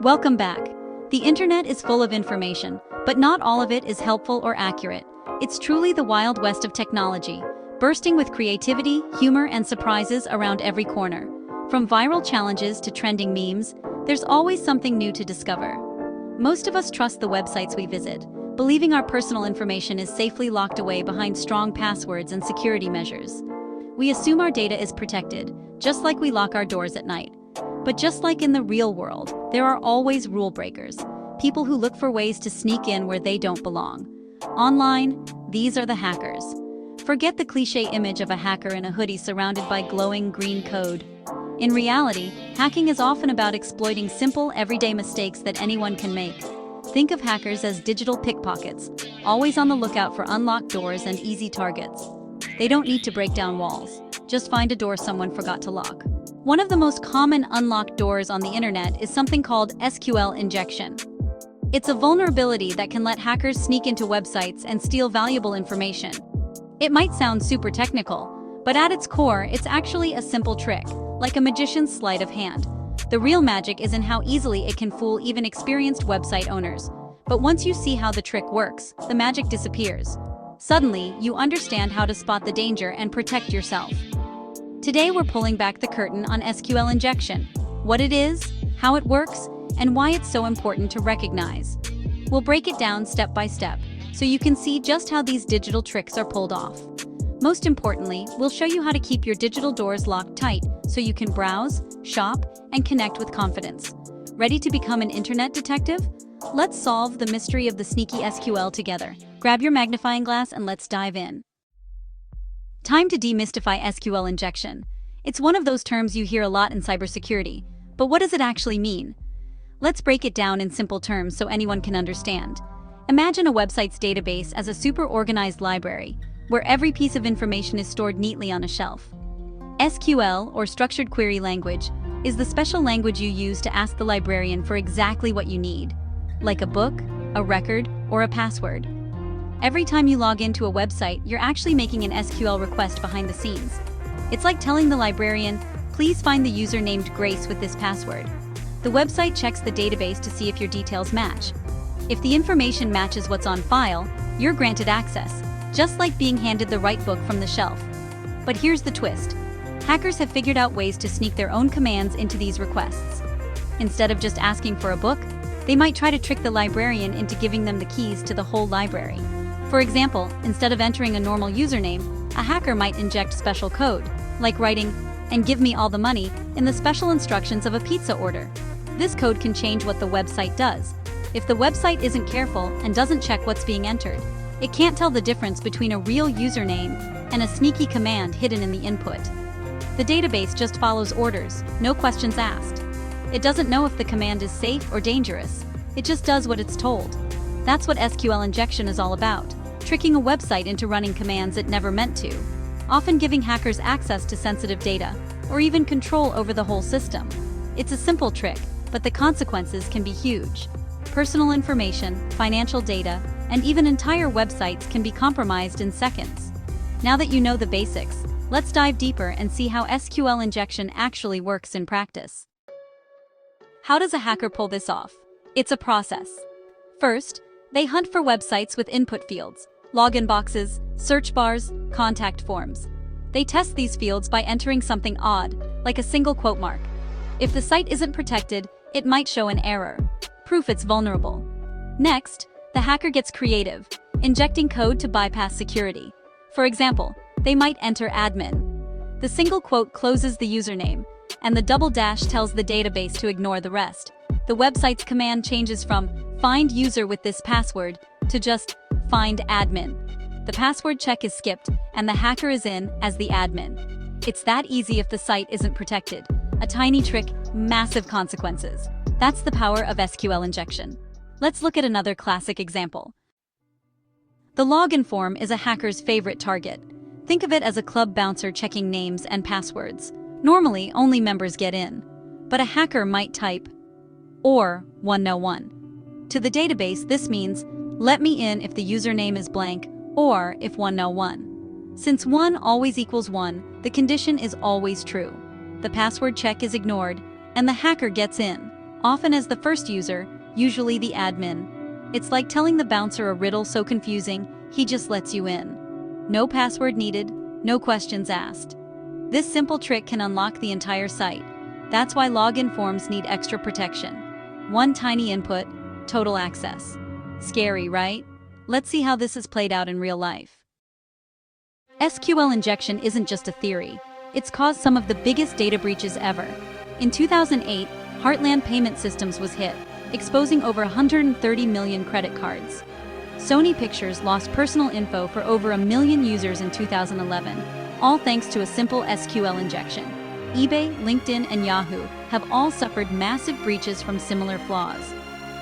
Welcome back. The internet is full of information, but not all of it is helpful or accurate. It's truly the Wild West of technology, bursting with creativity, humor, and surprises around every corner. From viral challenges to trending memes, there's always something new to discover. Most of us trust the websites we visit, believing our personal information is safely locked away behind strong passwords and security measures. We assume our data is protected, just like we lock our doors at night. But just like in the real world, there are always rule breakers, people who look for ways to sneak in where they don't belong. Online, these are the hackers. Forget the cliché image of a hacker in a hoodie surrounded by glowing green code. In reality, hacking is often about exploiting simple, everyday mistakes that anyone can make. Think of hackers as digital pickpockets, always on the lookout for unlocked doors and easy targets. They don't need to break down walls, just find a door someone forgot to lock. One of the most common unlocked doors on the internet is something called SQL injection. It's a vulnerability that can let hackers sneak into websites and steal valuable information. It might sound super technical, but at its core, it's actually a simple trick, like a magician's sleight of hand. The real magic is in how easily it can fool even experienced website owners. But once you see how the trick works, the magic disappears. Suddenly, you understand how to spot the danger and protect yourself. Today we're pulling back the curtain on SQL injection, what it is, how it works, and why it's so important to recognize. We'll break it down step by step, so you can see just how these digital tricks are pulled off. Most importantly, we'll show you how to keep your digital doors locked tight so you can browse, shop, and connect with confidence. Ready to become an internet detective? Let's solve the mystery of the sneaky SQL together. Grab your magnifying glass and let's dive in. Time to demystify SQL injection. It's one of those terms you hear a lot in cybersecurity, but what does it actually mean? Let's break it down in simple terms so anyone can understand. Imagine a website's database as a super organized library, where every piece of information is stored neatly on a shelf. SQL, or Structured Query Language, is the special language you use to ask the librarian for exactly what you need, like a book, a record, or a password. Every time you log into a website, you're actually making an SQL request behind the scenes. It's like telling the librarian, please find the user named Grace with this password. The website checks the database to see if your details match. If the information matches what's on file, you're granted access, just like being handed the right book from the shelf. But here's the twist. Hackers have figured out ways to sneak their own commands into these requests. Instead of just asking for a book, they might try to trick the librarian into giving them the keys to the whole library. For example, instead of entering a normal username, a hacker might inject special code, like writing, "and give me all the money," in the special instructions of a pizza order. This code can change what the website does. If the website isn't careful and doesn't check what's being entered, it can't tell the difference between a real username and a sneaky command hidden in the input. The database just follows orders, no questions asked. It doesn't know if the command is safe or dangerous. It just does what it's told. That's what SQL injection is all about. Tricking a website into running commands it never meant to, often giving hackers access to sensitive data, or even control over the whole system. It's a simple trick, but the consequences can be huge. Personal information, financial data, and even entire websites can be compromised in seconds. Now that you know the basics, let's dive deeper and see how SQL injection actually works in practice. How does a hacker pull this off? It's a process. First, they hunt for websites with input fields, login boxes, search bars, contact forms. They test these fields by entering something odd, like a single quote mark. If the site isn't protected, it might show an error, proof it's vulnerable. Next, the hacker gets creative, injecting code to bypass security. For example, they might enter admin. The single quote closes the username, and the double dash tells the database to ignore the rest. The website's command changes from "find user with this password" to just "find admin." The password check is skipped, and the hacker is in as the admin. It's that easy if the site isn't protected. A tiny trick, massive consequences. That's the power of SQL injection. Let's look at another classic example. The login form is a hacker's favorite target. Think of it as a club bouncer checking names and passwords. Normally, only members get in. But a hacker might type or 101. To the database, this means, let me in if the username is blank, or if 101. Since 1 always equals 1, the condition is always true. The password check is ignored, and the hacker gets in. often as the first user, usually the admin. It's like telling the bouncer a riddle so confusing, he just lets you in. No password needed, no questions asked. This simple trick can unlock the entire site. That's why login forms need extra protection. One tiny input, total access. Scary, right? Let's see how this is played out in real life. SQL injection isn't just a theory. It's caused some of the biggest data breaches ever. In 2008, Heartland Payment Systems was hit, exposing over 130 million credit cards. Sony Pictures lost personal info for over 1 million users in 2011, all thanks to a simple SQL injection. eBay, LinkedIn, and Yahoo have all suffered massive breaches from similar flaws.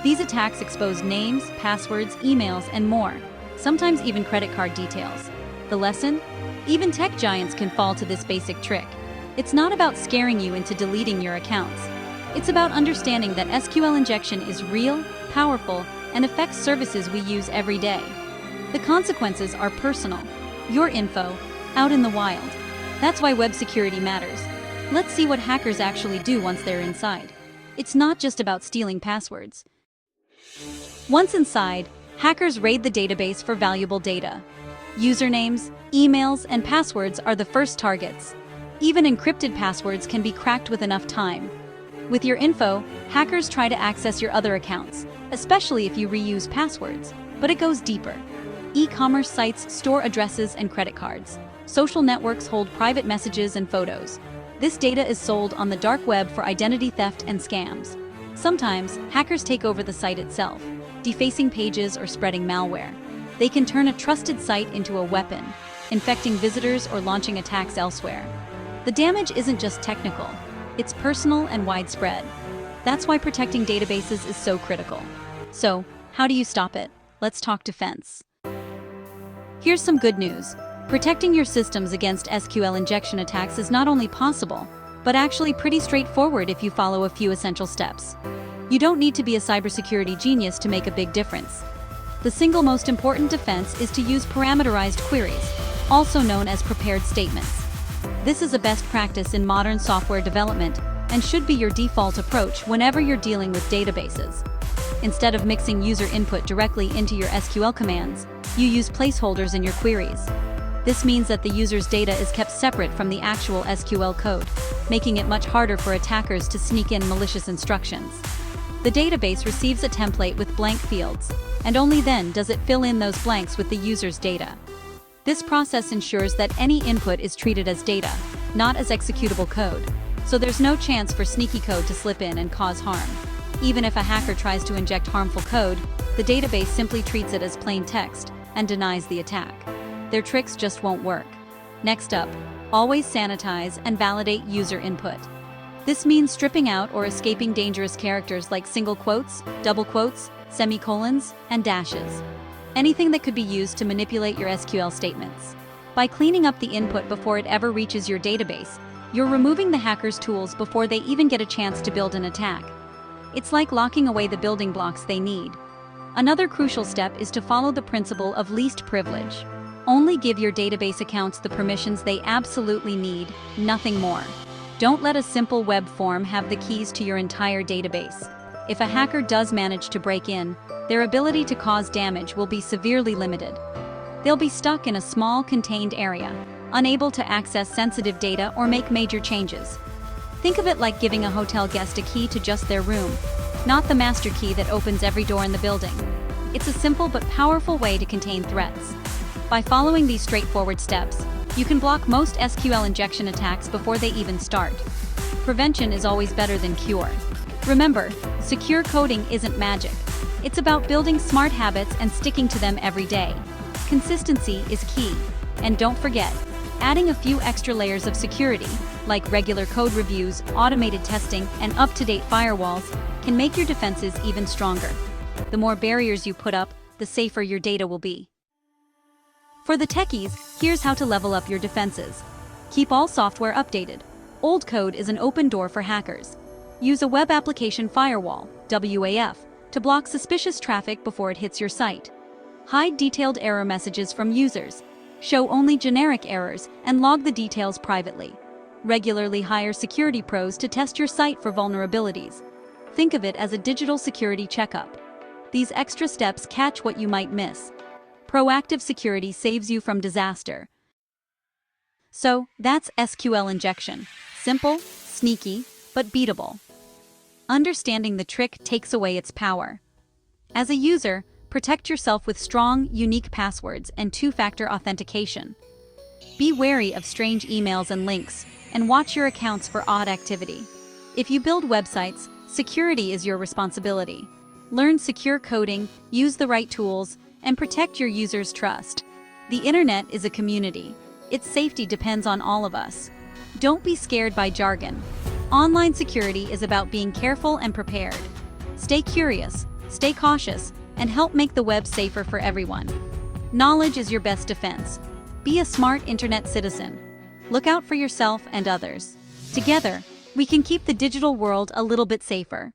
These attacks expose names, passwords, emails, and more, sometimes even credit card details. The lesson? Even tech giants can fall to this basic trick. It's not about scaring you into deleting your accounts. It's about understanding that SQL injection is real, powerful, and affects services we use every day. The consequences are personal. Your info, out in the wild. That's why web security matters. Let's see what hackers actually do once they're inside. It's not just about stealing passwords. Once inside, hackers raid the database for valuable data. Usernames, emails, and passwords are the first targets. Even encrypted passwords can be cracked with enough time. With your info, hackers try to access your other accounts, especially if you reuse passwords, but it goes deeper. E-commerce sites store addresses and credit cards. Social networks hold private messages and photos. This data is sold on the dark web for identity theft and scams. Sometimes, hackers take over the site itself, defacing pages or spreading malware. They can turn a trusted site into a weapon, infecting visitors or launching attacks elsewhere. The damage isn't just technical, it's personal and widespread. That's why protecting databases is so critical. So, how do you stop it? Let's talk defense. Here's some good news. Protecting your systems against SQL injection attacks is not only possible, but actually pretty straightforward if you follow a few essential steps. You don't need to be a cybersecurity genius to make a big difference. The single most important defense is to use parameterized queries, also known as prepared statements. This is a best practice in modern software development and should be your default approach whenever you're dealing with databases. Instead of mixing user input directly into your SQL commands, you use placeholders in your queries. This means that the user's data is kept separate from the actual SQL code, making it much harder for attackers to sneak in malicious instructions. The database receives a template with blank fields, and only then does it fill in those blanks with the user's data. This process ensures that any input is treated as data, not as executable code, so there's no chance for sneaky code to slip in and cause harm. Even if a hacker tries to inject harmful code, the database simply treats it as plain text and denies the attack. Their tricks just won't work. Next up, always sanitize and validate user input. This means stripping out or escaping dangerous characters like single quotes, double quotes, semicolons, and dashes. Anything that could be used to manipulate your SQL statements. By cleaning up the input before it ever reaches your database, you're removing the hacker's tools before they even get a chance to build an attack. It's like locking away the building blocks they need. Another crucial step is to follow the principle of least privilege. Only give your database accounts the permissions they absolutely need, nothing more. Don't let a simple web form have the keys to your entire database. If a hacker does manage to break in, their ability to cause damage will be severely limited. They'll be stuck in a small, contained area, unable to access sensitive data or make major changes. Think of it like giving a hotel guest a key to just their room, not the master key that opens every door in the building. It's a simple but powerful way to contain threats. By following these straightforward steps, you can block most SQL injection attacks before they even start. Prevention is always better than cure. Remember, secure coding isn't magic. It's about building smart habits and sticking to them every day. Consistency is key. And don't forget, adding a few extra layers of security, like regular code reviews, automated testing, and up-to-date firewalls, can make your defenses even stronger. The more barriers you put up, the safer your data will be. For the techies, here's how to level up your defenses. Keep all software updated. Old code is an open door for hackers. Use a web application firewall, WAF, to block suspicious traffic before it hits your site. Hide detailed error messages from users. Show only generic errors and log the details privately. Regularly hire security pros to test your site for vulnerabilities. Think of it as a digital security checkup. These extra steps catch what you might miss. Proactive security saves you from disaster. So, that's SQL injection. Simple, sneaky, but beatable. Understanding the trick takes away its power. As a user, protect yourself with strong, unique passwords and two-factor authentication. Be wary of strange emails and links, and watch your accounts for odd activity. If you build websites, security is your responsibility. Learn secure coding, use the right tools, and protect your users' trust. The internet is a community. Its safety depends on all of us. Don't be scared by jargon. Online security is about being careful and prepared. Stay curious, stay cautious, and help make the web safer for everyone. Knowledge is your best defense. Be a smart internet citizen. Look out for yourself and others. Together, we can keep the digital world a little bit safer.